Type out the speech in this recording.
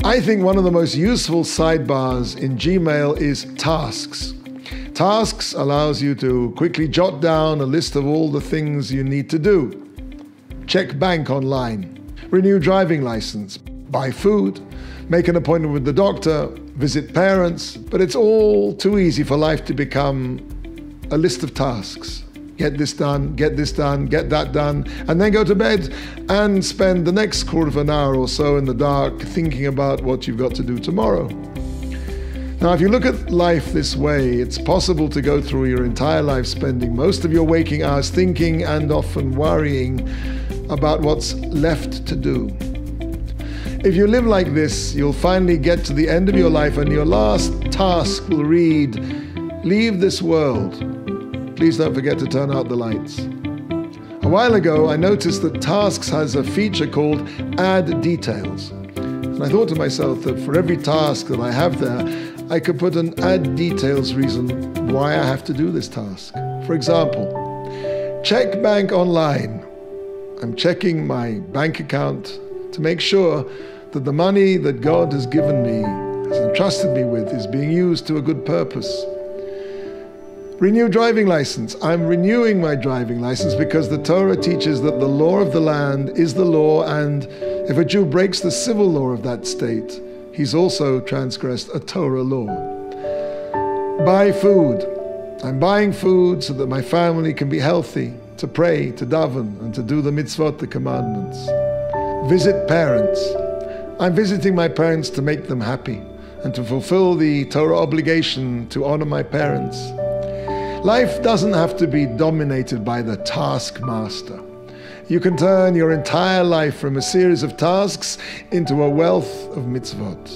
I think one of the most useful sidebars in Gmail is tasks. Tasks allows you to quickly jot down a list of all the things you need to do. Check bank online, renew driving license, buy food, make an appointment with the doctor, visit parents, but it's all too easy for life to become a list of tasks. Get this done, get that done, and then go to bed and spend the next quarter of an hour or so in the dark thinking about what you've got to do tomorrow. Now, if you look at life this way, it's possible to go through your entire life spending most of your waking hours thinking and often worrying about what's left to do. If you live like this, you'll finally get to the end of your life and your last task will read, "Leave this world. Please don't forget to turn out the lights." A while ago, I noticed that Tasks has a feature called Add Details. And I thought to myself that for every task that I have there, I could put an Add Details reason why I have to do this task. For example, check bank online. I'm checking my bank account to make sure that the money that God has given me, has entrusted me with, is being used to a good purpose. Renew driving license. I'm renewing my driving license because the Torah teaches that the law of the land is the law, and if a Jew breaks the civil law of that state, he's also transgressed a Torah law. Buy food. I'm buying food so that my family can be healthy, to pray, to daven, and to do the mitzvot, the commandments. Visit parents. I'm visiting my parents to make them happy and to fulfill the Torah obligation to honor my parents. Life doesn't have to be dominated by the taskmaster. You can turn your entire life from a series of tasks into a wealth of mitzvot.